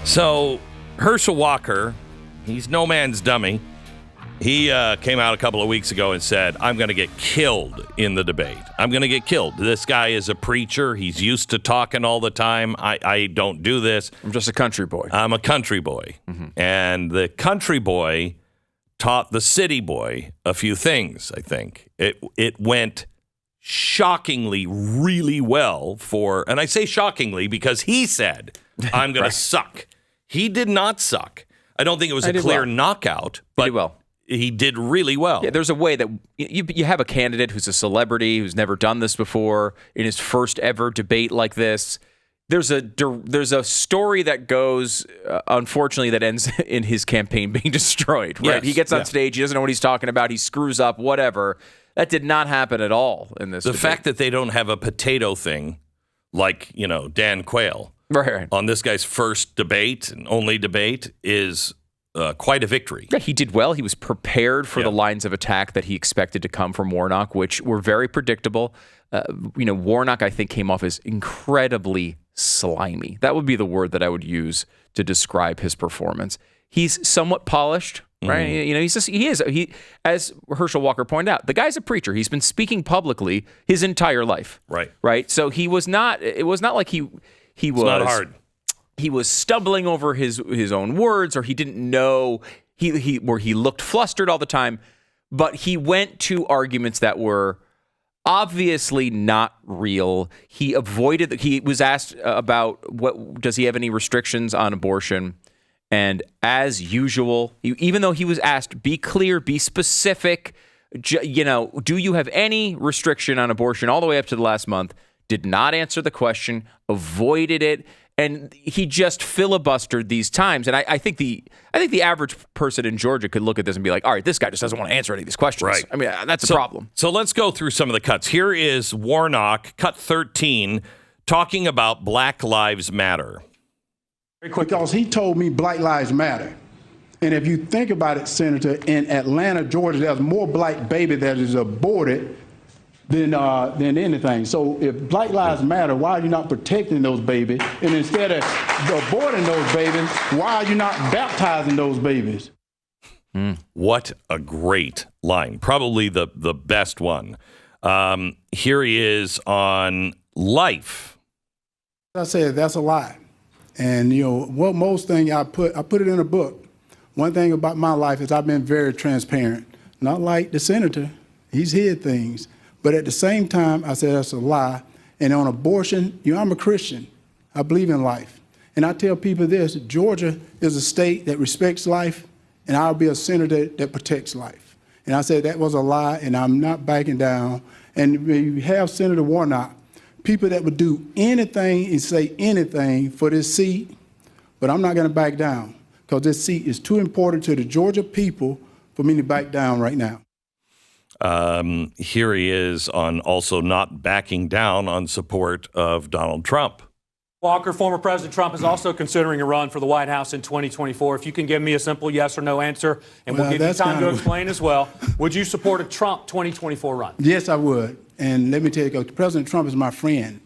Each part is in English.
So, Herschel Walker, he's no man's dummy. He came out a couple of weeks ago and said, I'm going to get killed in the debate. I'm going to get killed. This guy is a preacher. He's used to talking all the time. I don't do this. I'm just a country boy. I'm a country boy. Mm-hmm. And the country boy taught the city boy a few things, I think. It went shockingly really well for, and I say shockingly because he said, I'm going to suck. He did not suck. I don't think it was a clear knockout, but he did really well. Yeah, there's a way that you have a candidate who's a celebrity, who's never done this before, in his first ever debate like this. There's a story that goes, unfortunately, that ends in his campaign being destroyed. Right? Yes, he gets on stage, he doesn't know what he's talking about, he screws up, whatever. That did not happen at all in this debate. The fact that they don't have a potato thing like, Dan Quayle right. on this guy's first debate and only debate is quite a victory. Yeah, he did well. He was prepared for the lines of attack that he expected to come from Warnock, which were very predictable. Warnock, I think, came off as incredibly slimy. That would be the word that I would use to describe his performance. He's somewhat polished, right? He as Herschel Walker pointed out, the guy's a preacher. He's been speaking publicly his entire life. Right. So it was not like he was. It's not hard. He was stumbling over his own words, or he didn't know he looked flustered all the time. But he went to arguments that were obviously not real. He avoided. He was asked about does he have any restrictions on abortion, and as usual, even though he was asked, be clear, be specific. Do you have any restriction on abortion all the way up to the last month? Did not answer the question, avoided it, and he just filibustered these times. And I think the average person in Georgia could look at this and be like, all right, this guy just doesn't want to answer any of these questions. Right. I mean, that's a problem. So let's go through some of the cuts. Here is Warnock, cut 13, talking about Black Lives Matter. Because he told me Black Lives Matter. And if you think about it, Senator, in Atlanta, Georgia, there's more black baby that is aborted than anything. So if Black Lives Matter, why are you not protecting those babies? And instead of aborting those babies, why are you not baptizing those babies? What a great line. Probably the best one. Here he is on life. I said, that's a lie. And, what most thing I put it in a book. One thing about my life is I've been very transparent. Not like the senator. He's hid things. But at the same time, I said that's a lie. And on abortion, I'm a Christian. I believe in life. And I tell people this, Georgia is a state that respects life, and I'll be a senator that protects life. And I said that was a lie, and I'm not backing down. And when you have Senator Warnock, people that would do anything and say anything for this seat, but I'm not going to back down because this seat is too important to the Georgia people for me to back down right now. Here he is on also not backing down on support of Donald Trump. Walker, former President Trump is also considering a run for the White House in 2024. If you can give me a simple yes or no answer, and we'll give you time to explain as well. Would you support a Trump 2024 run? Yes, I would. And let me tell you, President Trump is my friend.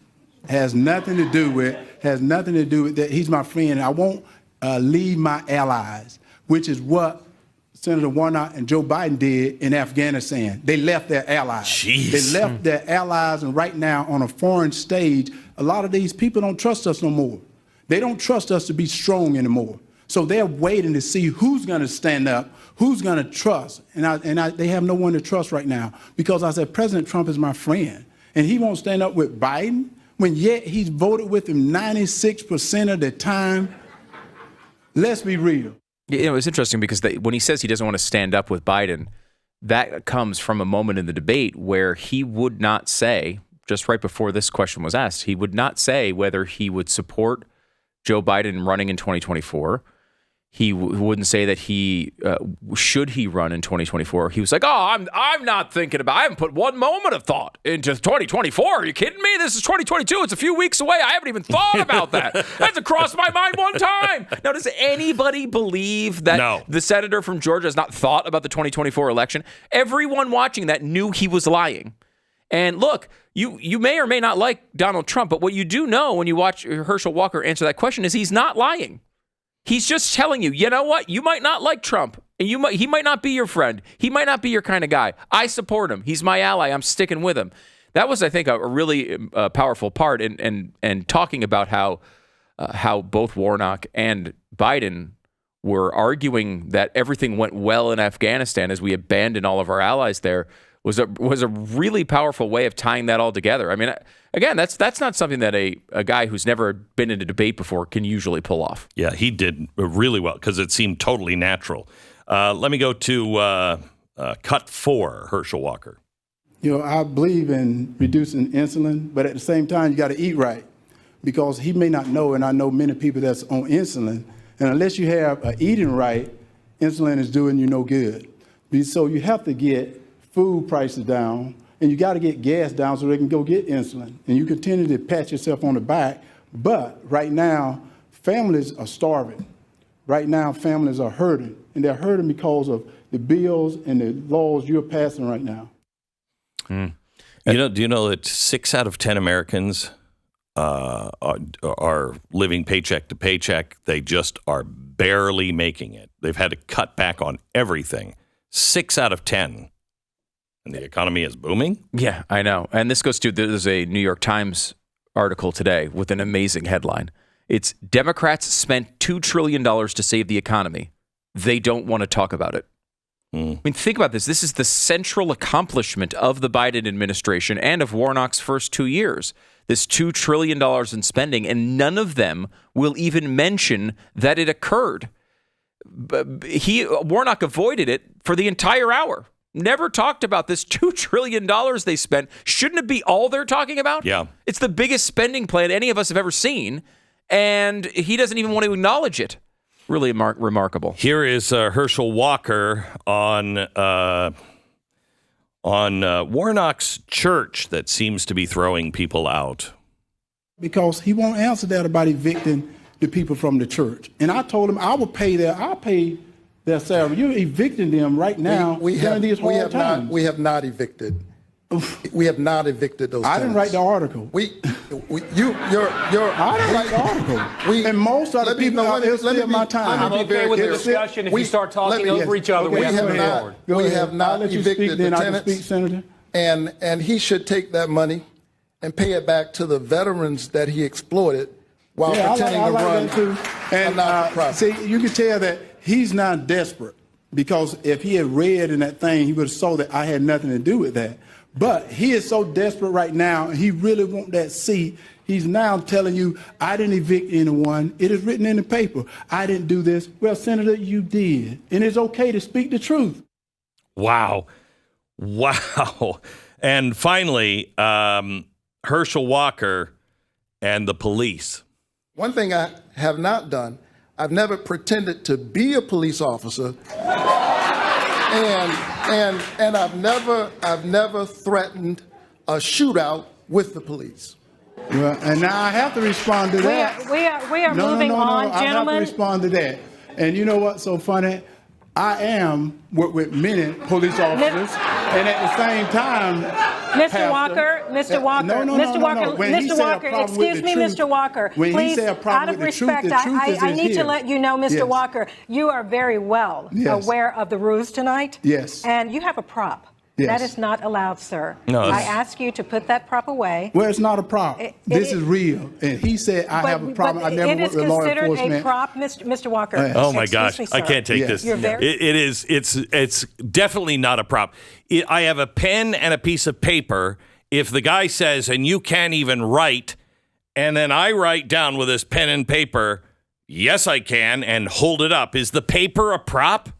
Has nothing to do with that. He's my friend. I won't leave my allies, which is what Senator Warnock and Joe Biden did in Afghanistan. They left their allies. Jeez. They left their allies, and right now on a foreign stage, a lot of these people don't trust us no more. They don't trust us to be strong anymore. So they're waiting to see who's going to stand up, who's going to trust. And they have no one to trust right now because I said President Trump is my friend, and he won't stand up with Biden when yet he's voted with him 96% of the time. Let's be real. It's interesting because when he says he doesn't want to stand up with Biden, that comes from a moment in the debate where he would not say, just right before this question was asked, he would not say whether he would support Joe Biden running in 2024. He wouldn't say that should he run in 2024. He was like, I'm not thinking about it. I haven't put one moment of thought into 2024. Are you kidding me? This is 2022. It's a few weeks away. I haven't even thought about that. That hasn't crossed my mind one time. Now, does anybody believe that the senator from Georgia has not thought about the 2024 election? Everyone watching that knew he was lying. And look, you may or may not like Donald Trump, but what you do know when you watch Herschel Walker answer that question is he's not lying. He's just telling you, you know what? You might not like Trump, and he might not be your friend. He might not be your kind of guy. I support him. He's my ally. I'm sticking with him. That was, I think, a really powerful part and talking about how both Warnock and Biden were arguing that everything went well in Afghanistan as we abandoned all of our allies there was a really powerful way of tying that all together. I mean, again, that's not something that a guy who's never been in a debate before can usually pull off. Yeah, he did really well because it seemed totally natural. Let me go to cut 4, Herschel Walker. I believe in reducing insulin, but at the same time, you got to eat right because he may not know, and I know many people that's on insulin, and unless you have eating right, insulin is doing you no good. So you have to get food prices down, and you got to get gas down so they can go get insulin. And you continue to pat yourself on the back, but right now, families are starving. Right now, families are hurting, and they're hurting because of the bills and the laws you're passing right now. Do you know that 6 out of 10 Americans are living paycheck to paycheck? They just are barely making it. They've had to cut back on everything. 6 out of 10. And the economy is booming? Yeah, I know. And this goes to, there's a New York Times article today with an amazing headline. It's Democrats spent $2 trillion to save the economy. They don't want to talk about it. I mean, think about this. This is the central accomplishment of the Biden administration and of Warnock's first 2 years. This $2 trillion in spending, and none of them will even mention that it occurred. Warnock avoided it for the entire hour. Never talked about this $2 trillion they spent. Shouldn't it be all they're talking about? Yeah. It's the biggest spending plan any of us have ever seen, and he doesn't even want to acknowledge it. Really remarkable. Here is Herschel Walker on Warnock's church that seems to be throwing people out. Because he won't answer that about evicting the people from the church. And I told him I'll pay their salary. You're evicting them right now. We have not evicted. We have not evicted those. I didn't write the article. I didn't write the article. And most of the people out there steal my time. I'm okay with the discussion. If you start talking over each other, we have to move forward. We have not evicted the tenants. I can speak, Senator. And he should take that money and pay it back to the veterans that he exploited while pretending to run a not-for-profit. See, you can tell that he's not desperate because if he had read in that thing, he would have saw that I had nothing to do with that. But he is so desperate right now, and he really wants that seat. He's now telling you, I didn't evict anyone. It is written in the paper. I didn't do this. Well, Senator, you did. And it's okay to speak the truth. Wow. And finally, Herschel Walker and the police. One thing I have not done, I've never pretended to be a police officer. And I've never threatened a shootout with the police. Well, and now I have to respond to that. We are moving on, gentlemen. I have to respond to that. And you know what's so funny? I am with many police officers, and at the same time, Mr. Walker, excuse me, Mr. Walker. Please, out of respect, I need to let you know, Mr. Walker, you are very well aware of the rules tonight. Yes. And you have a prop. Yes. That is not allowed, sir. No, I ask you to put that prop away. Well, it's not a prop. This is real. And he said, I have a problem. I never worked with law enforcement. It is considered a prop, Mr. Walker. Oh, my gosh. I can't take this. It's definitely not a prop. I have a pen and a piece of paper. If the guy says, and you can't even write, and then I write down with this pen and paper, yes, I can, and hold it up. Is the paper a prop?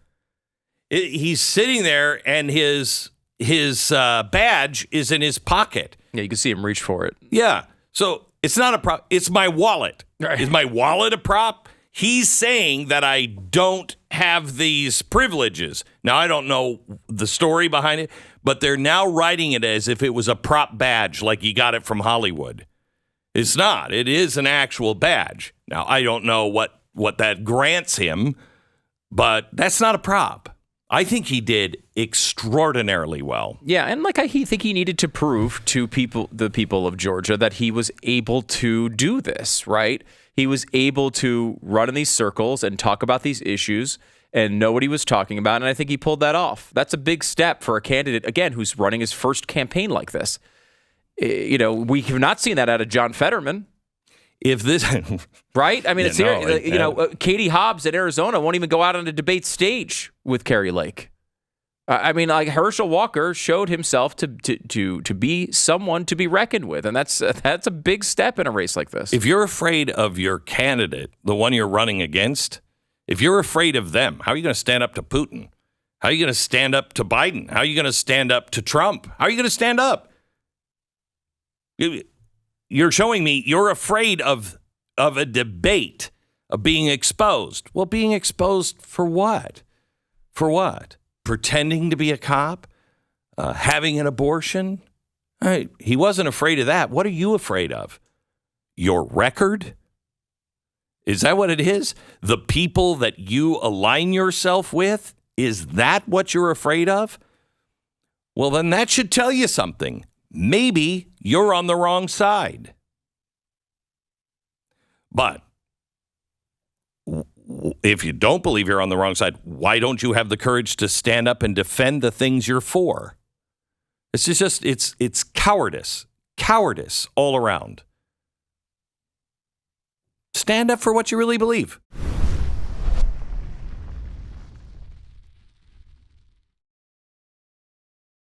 He's sitting there, and his badge is in his pocket. Yeah, you can see him reach for it. Yeah. So it's not a prop. It's my wallet. Right. Is my wallet a prop? He's saying that I don't have these privileges. Now, I don't know the story behind it, but they're now writing it as if it was a prop badge, like he got it from Hollywood. It's not. It is an actual badge. Now, I don't know what that grants him, but that's not a prop. I think he did extraordinarily well. Yeah, and I think he needed to prove to the people of Georgia that he was able to do this, right? he was able to run in these circles and talk about these issues and know what he was talking about, and I think he pulled that off. That's a big step for a candidate, again, who's running his first campaign like this. We have not seen that out of John Fetterman. If this, right? I mean, Katie Hobbs in Arizona won't even go out on a debate stage with Kari Lake. I mean, like Herschel Walker showed himself to be someone to be reckoned with, and that's a big step in a race like this. If you're afraid of your candidate, the one you're running against, if you're afraid of them, how are you going to stand up to Putin? How are you going to stand up to Biden? How are you going to stand up to Trump? How are you going to stand up? You're showing me you're afraid of a debate, of being exposed. Well, being exposed for what? For what? Pretending to be a cop? Having an abortion? He wasn't afraid of that. What are you afraid of? Your record? Is that what it is? The people that you align yourself with? Is that what you're afraid of? Well, then that should tell you something. Maybe you're on the wrong side. But if you don't believe you're on the wrong side, why don't you have the courage to stand up and defend the things you're for? It's cowardice all around. Stand up for what you really believe.